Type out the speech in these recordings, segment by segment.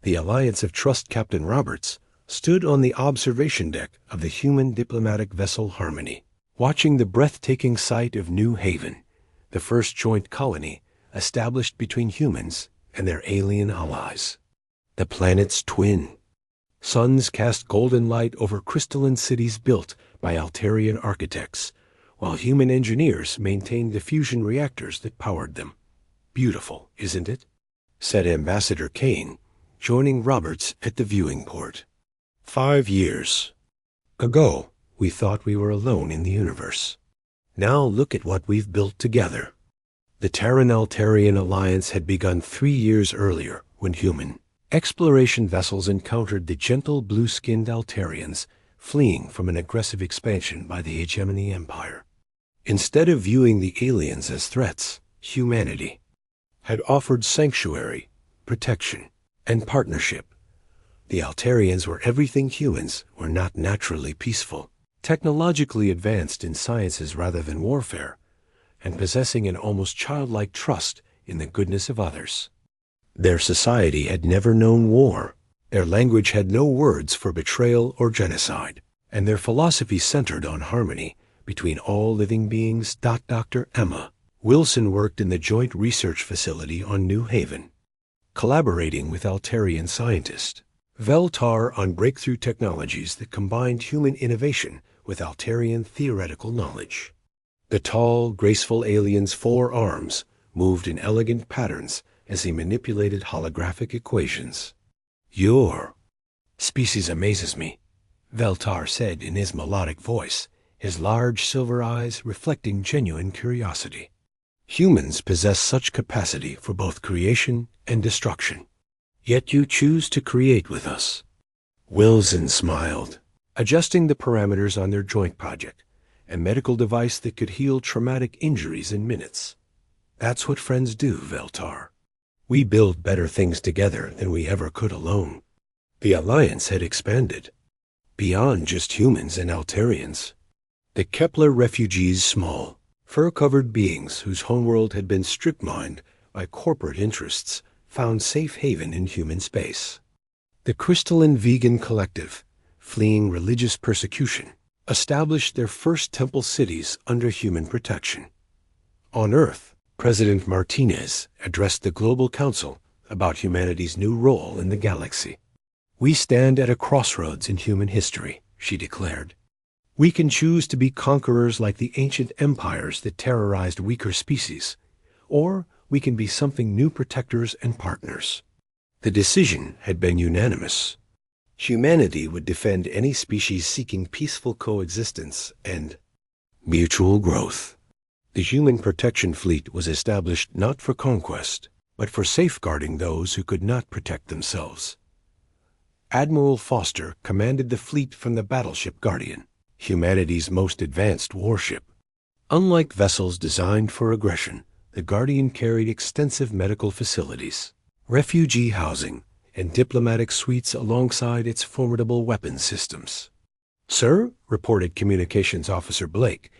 The Alliance of Trust Captain Roberts stood on the observation deck of the human diplomatic vessel Harmony, watching the breathtaking sight of New Haven, the first joint colony established between humans and their alien allies. The planet's twin. Suns cast golden light over crystalline cities built by Altarian architects, while human engineers maintained the fusion reactors that powered them. Beautiful, isn't it? Said Ambassador Kane, joining Roberts at the viewing port. 5 years ago, we thought we were alone in the universe. Now look at what we've built together. The Terran-Altarian alliance had begun 3 years earlier when human exploration vessels encountered the gentle blue-skinned Altarians fleeing from an aggressive expansion by the Hegemony Empire. Instead of viewing the aliens as threats, humanity had offered sanctuary, protection, and partnership. The Altarians were everything humans were not naturally peaceful, technologically advanced in sciences rather than warfare, and possessing an almost childlike trust in the goodness of others. Their society had never known war. Their language had no words for betrayal or genocide, and their philosophy centered on harmony between all living beings. Dr. Emma Wilson worked in the Joint Research Facility on New Haven, collaborating with Altarian scientists. Veltar on breakthrough technologies that combined human innovation with Altarian theoretical knowledge. The tall, graceful alien's 4 arms moved in elegant patterns as he manipulated holographic equations. Your species amazes me, Veltar said in his melodic voice, his large silver eyes reflecting genuine curiosity. Humans possess such capacity for both creation and destruction. Yet you choose to create with us. Wilson smiled, adjusting the parameters on their joint project, a medical device that could heal traumatic injuries in minutes. That's what friends do, Veltar. We build better things together than we ever could alone. The Alliance had expanded beyond just humans and Altarians. The Kepler refugees, small, fur-covered beings whose homeworld had been strip-mined by corporate interests, found safe haven in human space. The crystalline vegan collective, fleeing religious persecution, established their first temple cities under human protection. On Earth, President Martinez addressed the Global Council about humanity's new role in the galaxy. We stand at a crossroads in human history, she declared. We can choose to be conquerors like the ancient empires that terrorized weaker species, or we can be something new, protectors and partners. The decision had been unanimous. Humanity would defend any species seeking peaceful coexistence and mutual growth. The Human Protection Fleet was established not for conquest, but for safeguarding those who could not protect themselves. Admiral Foster commanded the fleet from the battleship Guardian, humanity's most advanced warship. Unlike vessels designed for aggression, the Guardian carried extensive medical facilities, refugee housing, and diplomatic suites alongside its formidable weapons systems. Sir, reported Communications Officer Blake,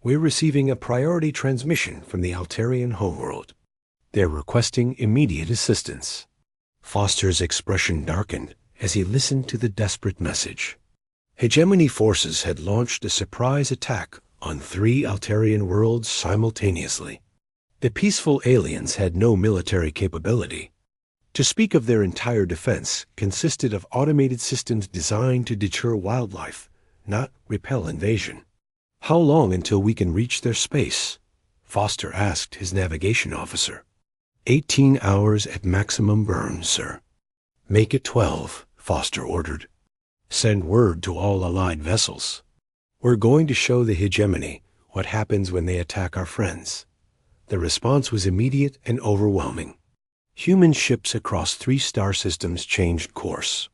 we're receiving a priority transmission from the Altarian homeworld. They're requesting immediate assistance. Foster's expression darkened as he listened to the desperate message. Hegemony forces had launched a surprise attack on 3 Altarian worlds simultaneously. The peaceful aliens had no military capability. To speak of their entire defense consisted of automated systems designed to deter wildlife, not repel invasion. How long until we can reach their space? Foster asked his navigation officer. 18 hours at maximum burn, sir. Make it 12, Foster ordered. Send word to all allied vessels. We're going to show the Hegemony what happens when they attack our friends. The response was immediate and overwhelming. Human ships across 3 star systems changed course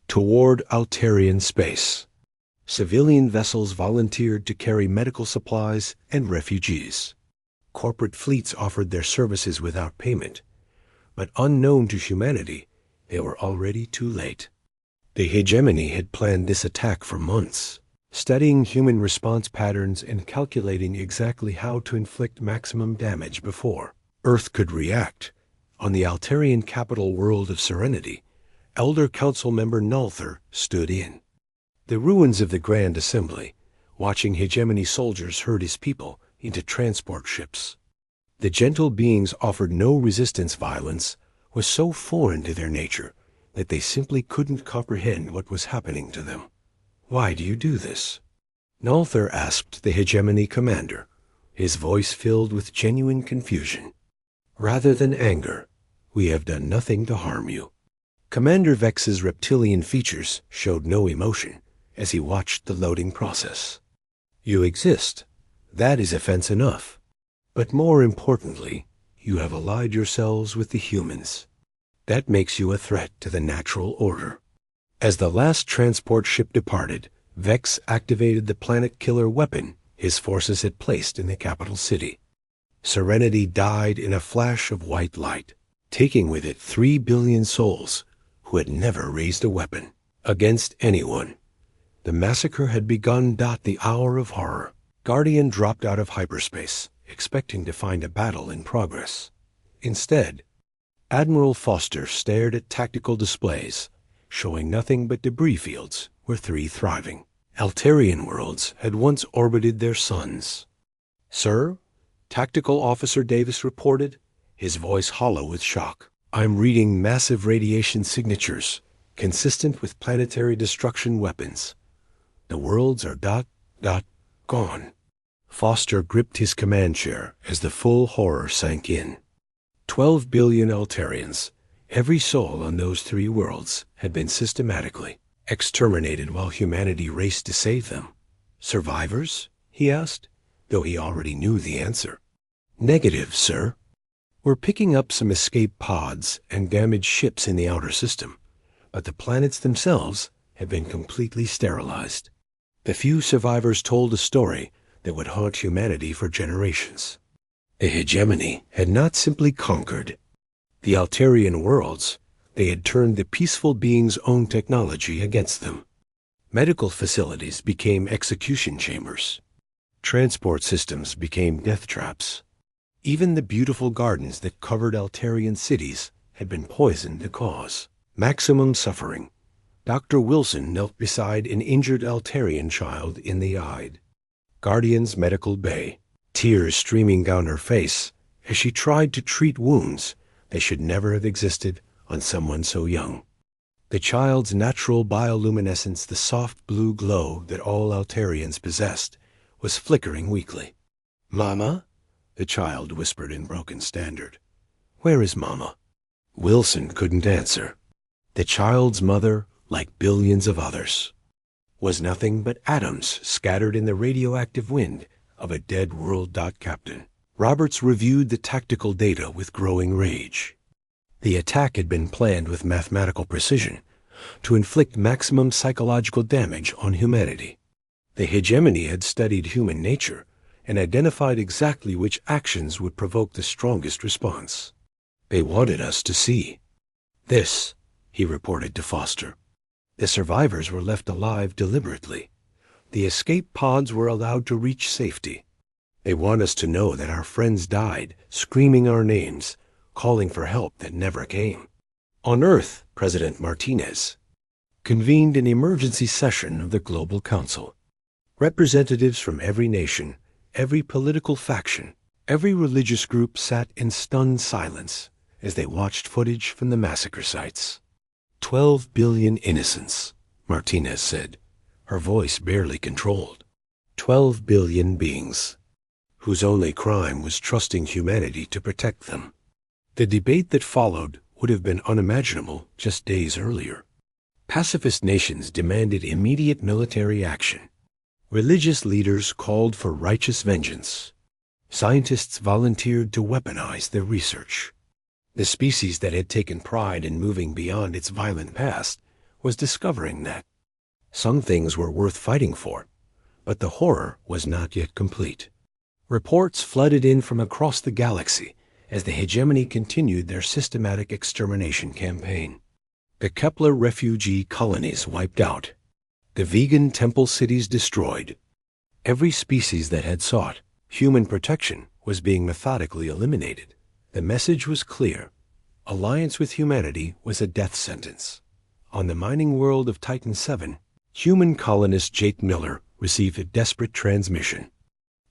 toward Altarian space. Civilian vessels volunteered to carry medical supplies and refugees. Corporate fleets offered their services without payment, but unknown to humanity, they were already too late. The Hegemony had planned this attack for months, studying human response patterns and calculating exactly how to inflict maximum damage before Earth could react. On the Altarian capital world of Serenity, Elder Council Member Nalther stood in the ruins of the Grand Assembly, watching hegemony soldiers herd his people into transport ships. The gentle beings offered no resistance. Violence was so foreign to their nature that they simply couldn't comprehend what was happening to them. "Why do you do this?" Nalther asked the hegemony commander, his voice filled with genuine confusion. "Rather than anger, we have done nothing to harm you." Commander Vex's reptilian features showed no emotion as he watched the loading process. "You exist. That is offense enough. But more importantly, you have allied yourselves with the humans. That makes you a threat to the natural order." As the last transport ship departed, Vex activated the planet-killer weapon his forces had placed in the capital city. Serenity died in a flash of white light, taking with it 3 billion souls who had never raised a weapon against anyone. The massacre had begun. The hour of horror. Guardian dropped out of hyperspace, expecting to find a battle in progress. Instead, Admiral Foster stared at tactical displays, showing nothing but debris fields where 3 thriving Altarian worlds had once orbited their suns. "Sir," Tactical Officer Davis reported, his voice hollow with shock, "I'm reading massive radiation signatures, consistent with planetary destruction weapons. The worlds are gone." Foster gripped his command chair as the full horror sank in. 12 billion Altarians, every soul on those 3 worlds, had been systematically exterminated while humanity raced to save them. "Survivors?" he asked, though he already knew the answer. "Negative, sir. We're picking up some escape pods and damaged ships in the outer system, but the planets themselves have been completely sterilized." The few survivors told a story that would haunt humanity for generations. The hegemony had not simply conquered the Altarian worlds, they had turned the peaceful beings' own technology against them. Medical facilities became execution chambers. Transport systems became death traps. Even the beautiful gardens that covered Altarian cities had been poisoned to cause maximum suffering. Dr. Wilson knelt beside an injured Altarian child in the Ide. Guardian's medical bay, tears streaming down her face as she tried to treat wounds that should never have existed on someone so young. The child's natural bioluminescence, the soft blue glow that all Altarians possessed, was flickering weakly. "Mama?" the child whispered in broken standard. "Where is Mama?" Wilson couldn't answer. The child's mother, like billions of others, was nothing but atoms scattered in the radioactive wind of a dead world. Captain Roberts reviewed the tactical data with growing rage. The attack had been planned with mathematical precision to inflict maximum psychological damage on humanity. The hegemony had studied human nature and identified exactly which actions would provoke the strongest response. "They wanted us to see this," he reported to Foster. "The survivors were left alive deliberately. The escape pods were allowed to reach safety. They want us to know that our friends died, screaming our names, calling for help that never came." On Earth, President Martinez convened an emergency session of the Global Council. Representatives from every nation, every political faction, every religious group sat in stunned silence as they watched footage from the massacre sites. 12 billion innocents, Martinez said, her voice barely controlled. 12 billion beings, whose only crime was trusting humanity to protect them. The debate that followed would have been unimaginable just days earlier. Pacifist nations demanded immediate military action. Religious leaders called for righteous vengeance. Scientists volunteered to weaponize their research. The species that had taken pride in moving beyond its violent past was discovering that some things were worth fighting for, but the horror was not yet complete. Reports flooded in from across the galaxy as the hegemony continued their systematic extermination campaign. The Kepler refugee colonies wiped out. The vegan temple cities destroyed. Every species that had sought human protection was being methodically eliminated. The message was clear. Alliance with humanity was a death sentence. On the mining world of Titan 7, human colonist Jake Miller received a desperate transmission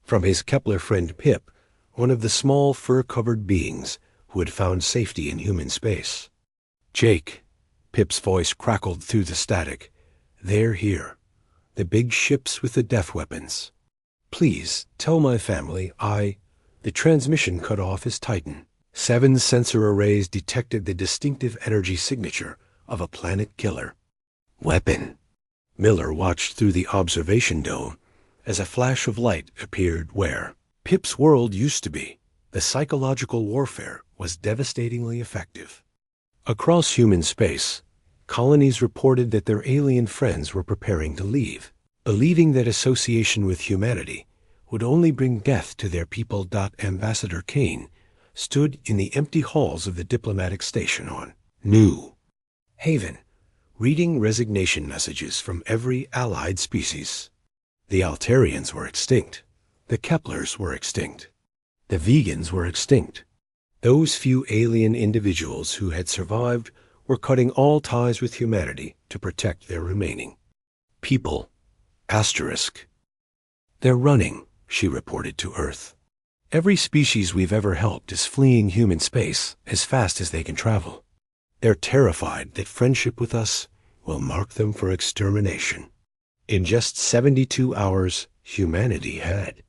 from his Kepler friend Pip, one of the small fur-covered beings who had found safety in human space. "Jake," Pip's voice crackled through the static, "they're here. The big ships with the death weapons. Please tell my family The transmission cut off as Titan 7's sensor arrays detected the distinctive energy signature of a planet killer. Weapon. Miller watched through the observation dome as a flash of light appeared where Pip's world used to be. The psychological warfare was devastatingly effective. Across human space, colonies reported that their alien friends were preparing to leave, believing that association with humanity would only bring death to their people. Ambassador Kane stood in the empty halls of the diplomatic station on New Haven, reading resignation messages from every allied species. The Altarians were extinct. The Keplers were extinct. The vegans were extinct. Those few alien individuals who had survived were cutting all ties with humanity to protect their remaining people. Asterisk. "They're running," she reported to Earth. "Every species we've ever helped is fleeing human space as fast as they can travel. They're terrified that friendship with us will mark them for extermination." In just 72 hours, humanity had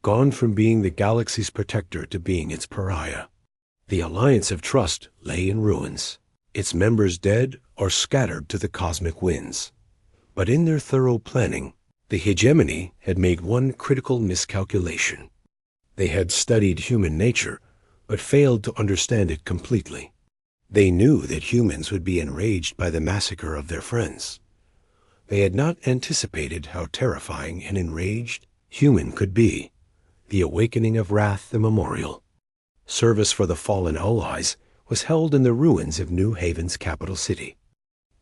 gone from being the galaxy's protector to being its pariah. The alliance of trust lay in ruins, its members dead or scattered to the cosmic winds. But in their thorough planning, the hegemony had made one critical miscalculation. They had studied human nature, but failed to understand it completely. They knew that humans would be enraged by the massacre of their friends. They had not anticipated how terrifying an enraged human could be. The awakening of wrath immemorial. Service for the fallen allies was held in the ruins of New Haven's capital city.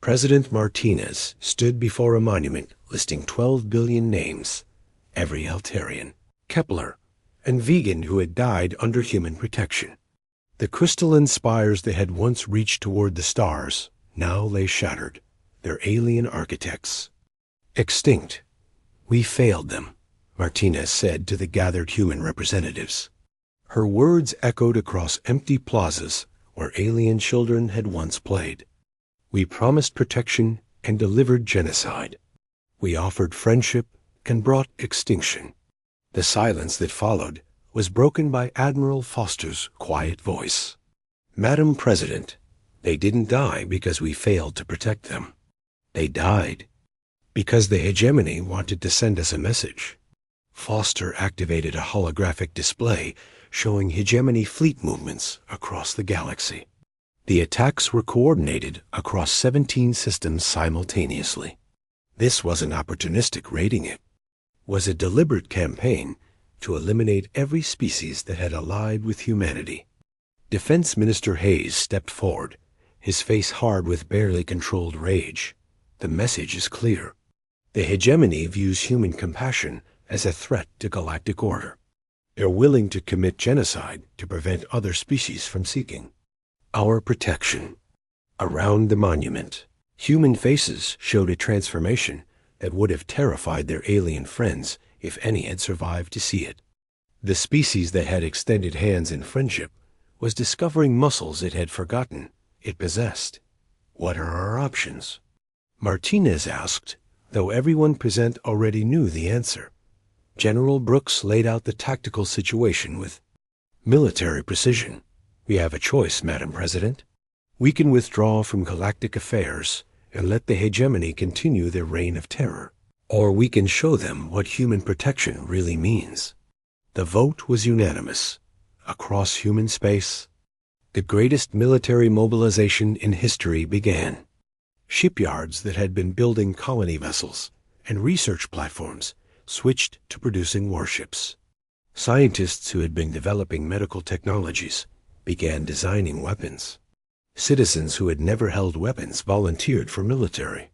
President Martinez stood before a monument listing 12 billion names, every Altarian, Kepler, and vegan who had died under human protection. The crystalline spires that had once reached toward the stars now lay shattered, their alien architects. "Extinct. We failed them," Martinez said to the gathered human representatives. Her words echoed across empty plazas where alien children had once played. "We promised protection and delivered genocide. We offered friendship and brought extinction." The silence that followed was broken by Admiral Foster's quiet voice. "Madam President, they didn't die because we failed to protect them. They died because the hegemony wanted to send us a message." Foster activated a holographic display showing hegemony fleet movements across the galaxy. The attacks were coordinated across 17 systems simultaneously. This wasn't opportunistic raiding, it was a deliberate campaign to eliminate every species that had allied with humanity. Defense Minister Hayes stepped forward, his face hard with barely controlled rage. "The message is clear. The hegemony views human compassion as a threat to galactic order. They're willing to commit genocide to prevent other species from seeking our protection." Around the monument, human faces showed a transformation that would have terrified their alien friends if any had survived to see it. The species that had extended hands in friendship was discovering muscles it had forgotten it possessed. "What are our options?" Martinez asked, though everyone present already knew the answer. General Brooks laid out the tactical situation with military precision. "We have a choice, Madam President. We can withdraw from galactic affairs and let the hegemony continue their reign of terror, or we can show them what human protection really means." The vote was unanimous. Across human space, the greatest military mobilization in history began. Shipyards that had been building colony vessels and research platforms switched to producing warships. Scientists who had been developing medical technologies began designing weapons. Citizens who had never held weapons volunteered for military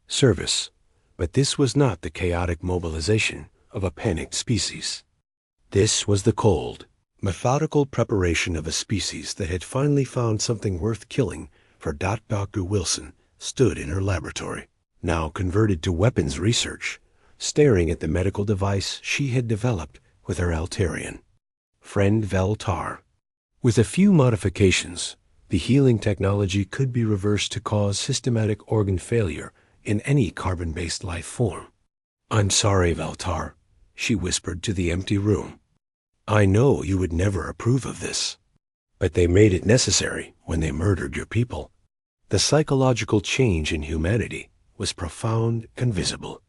service. But this was not the chaotic mobilization of a panicked species. This was the cold, methodical preparation of a species that had finally found something worth killing for Dr. Wilson stood in her laboratory, now converted to weapons research, staring at the medical device she had developed with her Altarian friend Veltar. With a few modifications, the healing technology could be reversed to cause systematic organ failure in any carbon-based life form. "I'm sorry, Veltar," she whispered to the empty room. "I know you would never approve of this, but they made it necessary when they murdered your people." The psychological change in humanity was profound and visible.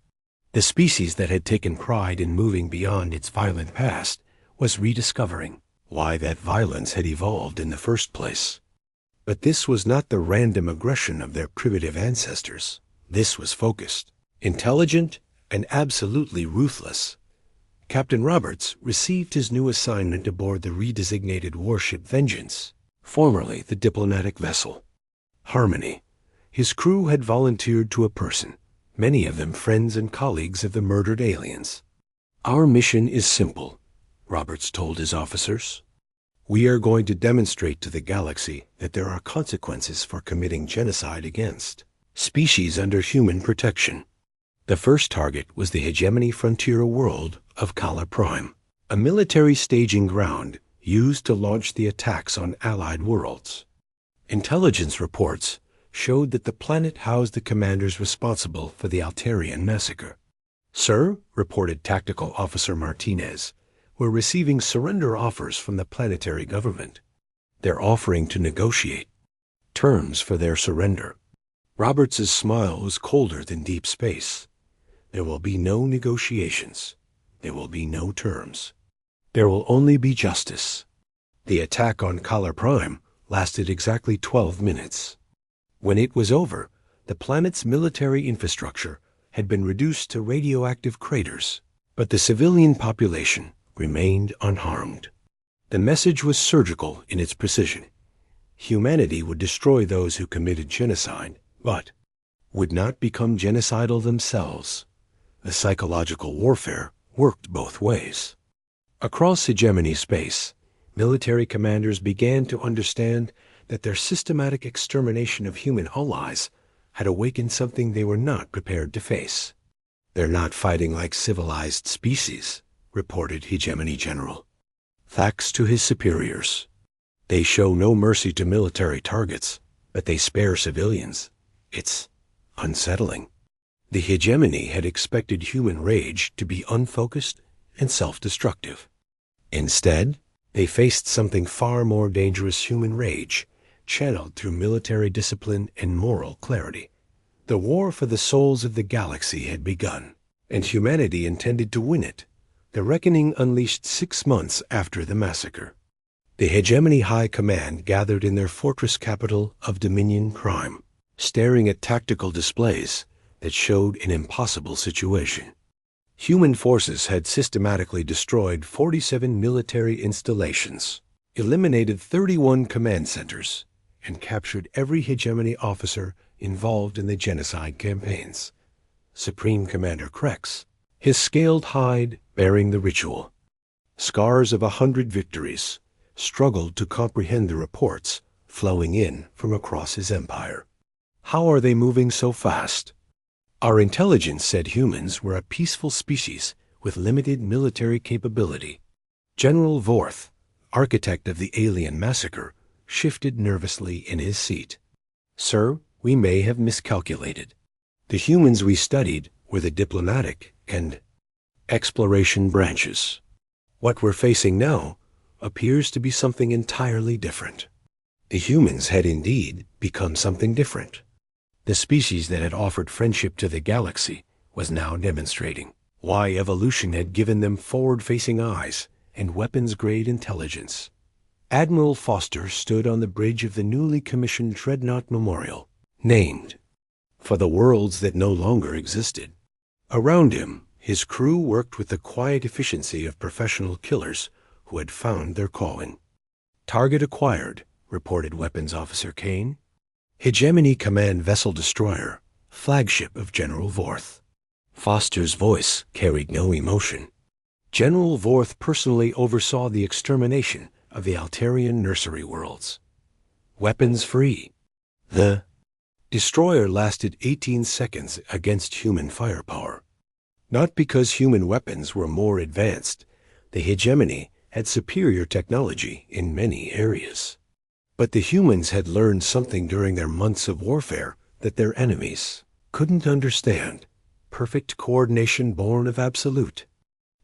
The species that had taken pride in moving beyond its violent past was rediscovering why that violence had evolved in the first place. But this was not the random aggression of their primitive ancestors. This was focused, intelligent, and absolutely ruthless. Captain Roberts received his new assignment aboard the redesignated warship Vengeance, formerly the diplomatic vessel Harmony. His crew had volunteered to a person, many of them friends and colleagues of the murdered aliens. "Our mission is simple," Roberts told his officers. "We are going to demonstrate to the galaxy that there are consequences for committing genocide against species under human protection." The first target was the hegemony frontier world of Kala Prime, a military staging ground used to launch the attacks on allied worlds. Intelligence reports showed that the planet housed the commanders responsible for the Altarian massacre. "Sir," reported Tactical Officer Martinez, "we're receiving surrender offers from the planetary government. They're offering to negotiate terms for their surrender." Roberts's smile was colder than deep space. "There will be no negotiations. There will be no terms. There will only be justice." The attack on Kala Prime lasted exactly 12 minutes. When it was over, the planet's military infrastructure had been reduced to radioactive craters, but the civilian population remained unharmed. The message was surgical in its precision. Humanity would destroy those who committed genocide, but would not become genocidal themselves. The psychological warfare worked both ways. Across hegemony space, military commanders began to understand that their systematic extermination of human allies had awakened something they were not prepared to face. "They're not fighting like civilized species," reported Hegemony General Thax to his superiors. "They show no mercy to military targets, but they spare civilians. It's unsettling." The hegemony had expected human rage to be unfocused and self-destructive. Instead, they faced something far more dangerous: human rage, channeled through military discipline and moral clarity. The war for the souls of the galaxy had begun, and humanity intended to win it. The reckoning unleashed 6 months after the massacre. The Hegemony High Command gathered in their fortress capital of Dominion Prime, staring at tactical displays that showed an impossible situation. Human forces had systematically destroyed 47 military installations, eliminated 31 command centers, and captured every hegemony officer involved in the genocide campaigns. Supreme Commander Krex, his scaled hide bearing the ritual, scars of 100 victories, struggled to comprehend the reports flowing in from across his empire. "How are they moving so fast?" "Our intelligence said humans were a peaceful species with limited military capability." General Vorth, architect of the alien massacre, shifted nervously in his seat. "Sir, we may have miscalculated. The humans we studied were the diplomatic and exploration branches. What we're facing now appears to be something entirely different." The humans had indeed become something different. The species that had offered friendship to the galaxy was now demonstrating why evolution had given them forward-facing eyes and weapons-grade intelligence. Admiral Foster stood on the bridge of the newly commissioned Dreadnought Memorial, named for the worlds that no longer existed. Around him, his crew worked with the quiet efficiency of professional killers who had found their calling. "Target acquired," reported Weapons Officer Kane. "Hegemony Command Vessel Destroyer, flagship of General Vorth." Foster's voice carried no emotion. General Vorth personally oversaw the extermination of the Altarian nursery worlds. "Weapons free." The Destroyer lasted 18 seconds against human firepower. Not because human weapons were more advanced. The hegemony had superior technology in many areas. But the humans had learned something during their months of warfare that their enemies couldn't understand. Perfect coordination born of absolute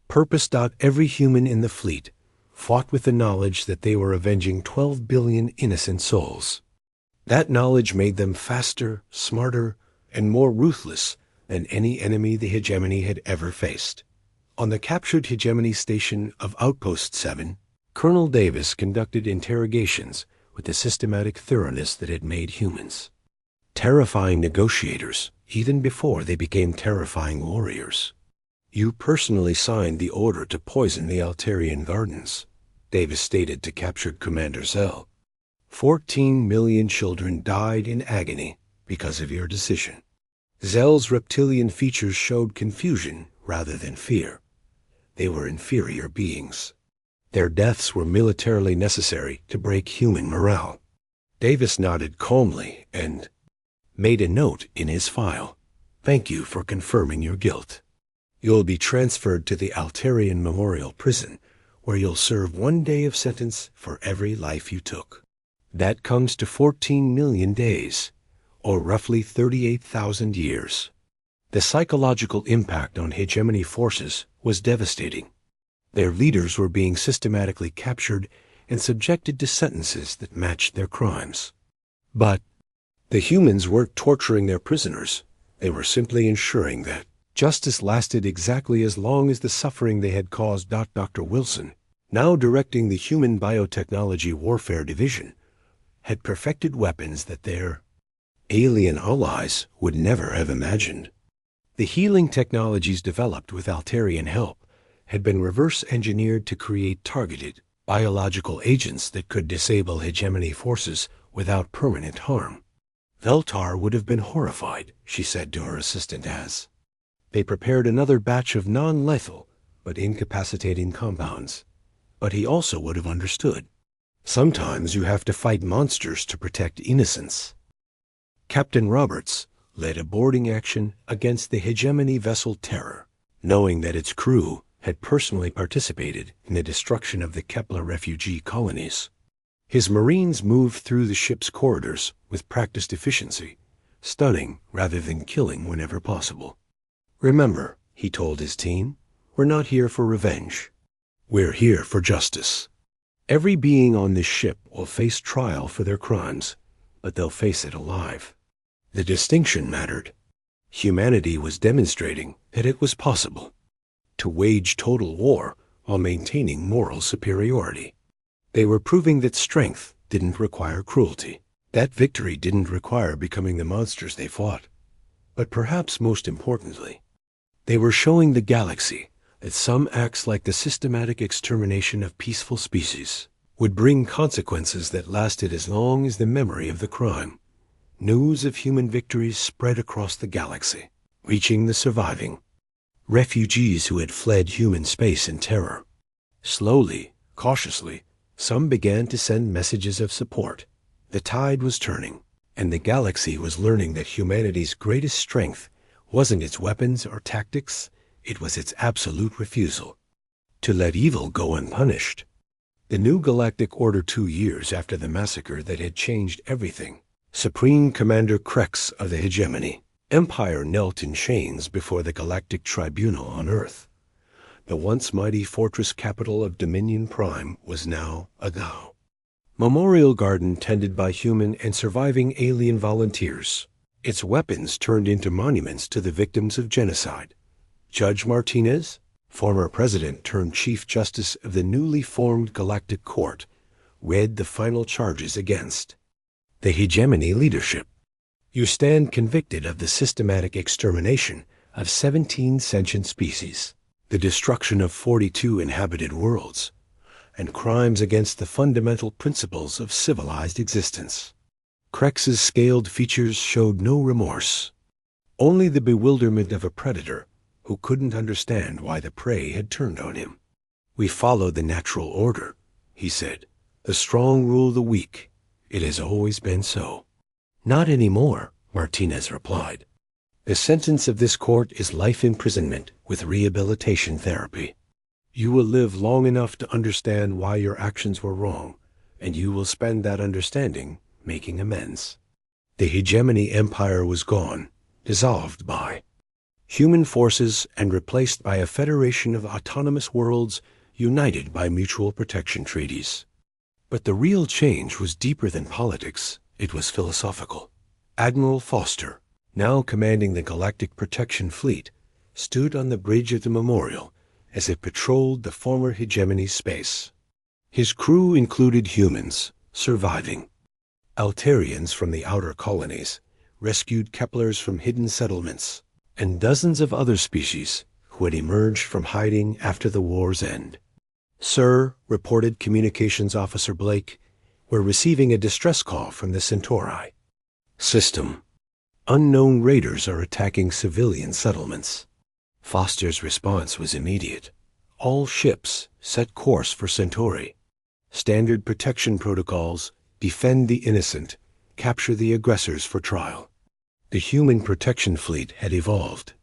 purpose. Every human in the fleet fought with the knowledge that they were avenging 12 billion innocent souls. That knowledge made them faster, smarter, and more ruthless than any enemy the hegemony had ever faced. On the captured hegemony station of Outpost 7, Colonel Davis conducted interrogations with the systematic thoroughness that had made humans terrifying negotiators even before they became terrifying warriors. "You personally signed the order to poison the Altarian gardens," Davis stated to captured Commander Zell. 14 million children died in agony because of your decision. Zell's reptilian features showed confusion rather than fear. They were inferior beings. Their deaths were militarily necessary to break human morale. Davis nodded calmly and made a note in his file. "Thank you for confirming your guilt. You'll be transferred to the Altarian Memorial Prison, where you'll serve 1 day of sentence for every life you took. That comes to 14 million days, or roughly 38,000 years. The psychological impact on hegemony forces was devastating. Their leaders were being systematically captured and subjected to sentences that matched their crimes. But the humans weren't torturing their prisoners. They were simply ensuring that justice lasted exactly as long as the suffering they had caused. Dr. Wilson, now directing the Human Biotechnology Warfare Division, had perfected weapons that their alien allies would never have imagined. The healing technologies developed with Altarian help had been reverse-engineered to create targeted biological agents that could disable hegemony forces without permanent harm. Veltar would have been horrified, she said to her assistant as they prepared another batch of non-lethal but incapacitating compounds. But he also would have understood. Sometimes you have to fight monsters to protect innocence. Captain Roberts led a boarding action against the hegemony vessel Terror, knowing that its crew had personally participated in the destruction of the Kepler refugee colonies. His Marines moved through the ship's corridors with practiced efficiency, stunning rather than killing whenever possible. "Remember," he told his team, "we're not here for revenge. We're here for justice. Every being on this ship will face trial for their crimes, but they'll face it alive." The distinction mattered. Humanity was demonstrating that it was possible to wage total war while maintaining moral superiority. They were proving that strength didn't require cruelty. That victory didn't require becoming the monsters they fought. But perhaps most importantly, they were showing the galaxy that some acts like the systematic extermination of peaceful species would bring consequences that lasted as long as the memory of the crime. News of human victories spread across the galaxy, reaching the surviving refugees who had fled human space in terror. Slowly, cautiously, some began to send messages of support. The tide was turning, and the galaxy was learning that humanity's greatest strength wasn't its weapons or tactics, it was its absolute refusal to let evil go unpunished. The new Galactic Order 2 years after the massacre that had changed everything. Supreme Commander Krex of the Hegemony. Empire knelt in chains before the Galactic Tribunal on Earth. The once mighty fortress capital of Dominion Prime was now a gao. Memorial garden tended by human and surviving alien volunteers. Its weapons turned into monuments to the victims of genocide. Judge Martinez, former president turned Chief Justice of the newly formed Galactic Court, read the final charges against the hegemony leadership. You stand convicted of the systematic extermination of 17 sentient species, the destruction of 42 inhabited worlds, and crimes against the fundamental principles of civilized existence. Krex's scaled features showed no remorse, only the bewilderment of a predator who couldn't understand why the prey had turned on him. "We follow the natural order," he said. "The strong rule the weak. It has always been so." "Not anymore," Martinez replied. The sentence of this court is life imprisonment with rehabilitation therapy. You will live long enough to understand why your actions were wrong, and you will spend that understanding making amends. The hegemony empire was gone, dissolved by human forces and replaced by a federation of autonomous worlds united by mutual protection treaties. But the real change was deeper than politics. It was philosophical. Admiral Foster, now commanding the Galactic Protection Fleet, stood on the bridge of the memorial as it patrolled the former hegemony's space. His crew included humans, surviving, Altarians from the outer colonies, rescued Keplers from hidden settlements, and dozens of other species who had emerged from hiding after the war's end. "Sir," reported Communications Officer Blake, "we're receiving a distress call from the Centauri. System: unknown raiders are attacking civilian settlements." Foster's response was immediate. All ships set course for Centauri. Standard protection protocols: defend the innocent, capture the aggressors for trial. The human protection fleet had evolved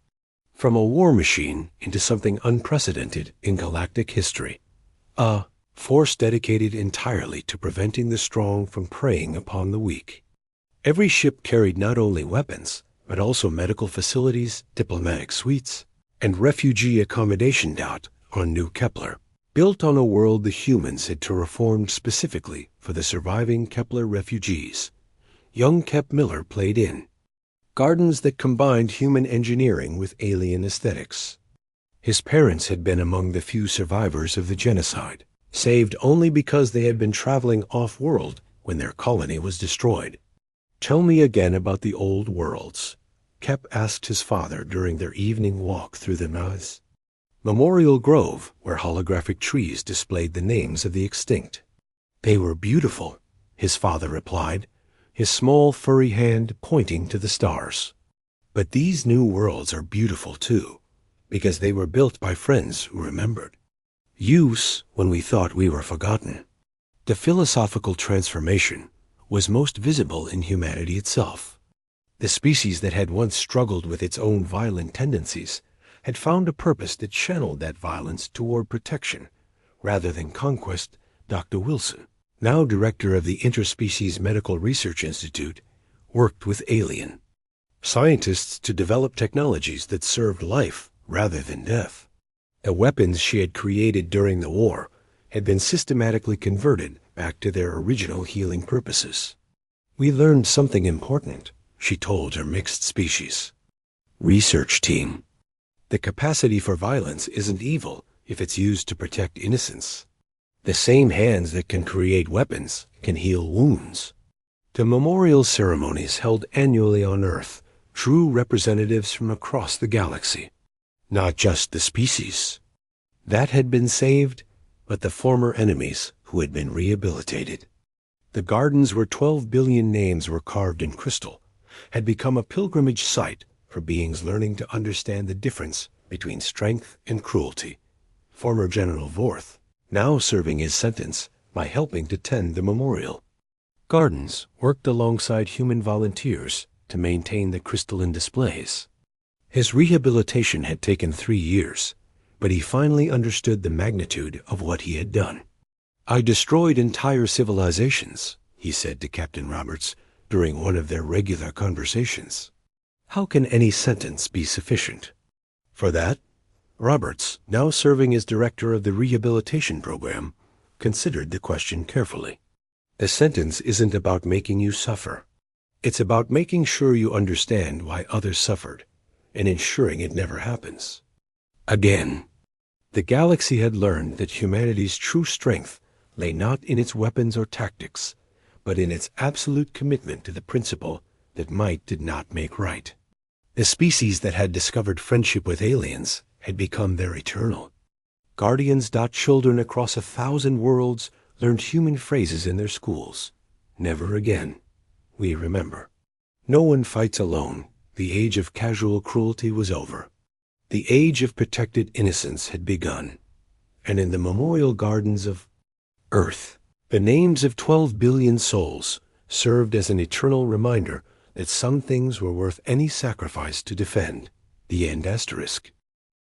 from a war machine into something unprecedented in galactic history. A force dedicated entirely to preventing the strong from preying upon the weak. Every ship carried not only weapons, but also medical facilities, diplomatic suites, and refugee accommodation on New Kepler, built on a world the humans had terraformed specifically for the surviving Kepler refugees. Young Kep Miller played in gardens that combined human engineering with alien aesthetics. His parents had been among the few survivors of the genocide, saved only because they had been traveling off-world when their colony was destroyed. "Tell me again about the old worlds," Kep asked his father during their evening walk through the maze. Memorial Grove, where holographic trees displayed the names of the extinct. "They were beautiful," his father replied, his small furry hand pointing to the stars. "But these new worlds are beautiful too, because they were built by friends who remembered. Use when we thought we were forgotten." The philosophical transformation was most visible in humanity itself. The species that had once struggled with its own violent tendencies had found a purpose that channeled that violence toward protection rather than conquest. Dr. Wilson, now director of the Interspecies Medical Research Institute, worked with alien scientists to develop technologies that served life rather than death. The weapons she had created during the war had been systematically converted back to their original healing purposes. "We learned something important," she told her mixed species research team. "The capacity for violence isn't evil if it's used to protect innocence. The same hands that can create weapons can heal wounds." The memorial ceremonies held annually on Earth drew representatives from across the galaxy. Not just the species that had been saved, but the former enemies who had been rehabilitated. The gardens where 12 billion names were carved in crystal had become a pilgrimage site for beings learning to understand the difference between strength and cruelty. Former General Vorth, now serving his sentence by helping to tend the memorial. Gardens worked alongside human volunteers to maintain the crystalline displays. His rehabilitation had taken 3 years, but he finally understood the magnitude of what he had done. "I destroyed entire civilizations," he said to Captain Roberts during one of their regular conversations. "How can any sentence be sufficient?" For that, Roberts, now serving as director of the rehabilitation program, considered the question carefully. "The sentence isn't about making you suffer. It's about making sure you understand why others suffered and ensuring it never happens again." The galaxy had learned that humanity's true strength lay not in its weapons or tactics, but in its absolute commitment to the principle that might did not make right. The species that had discovered friendship with aliens had become their eternal guardians. Children across 1,000 worlds learned human phrases in their schools. "Never again. We remember. No one fights alone. The age of casual cruelty was over. The age of protected innocence had begun." And in the memorial gardens of Earth, the names of 12 billion souls served as an eternal reminder that some things were worth any sacrifice to defend. The end asterisk.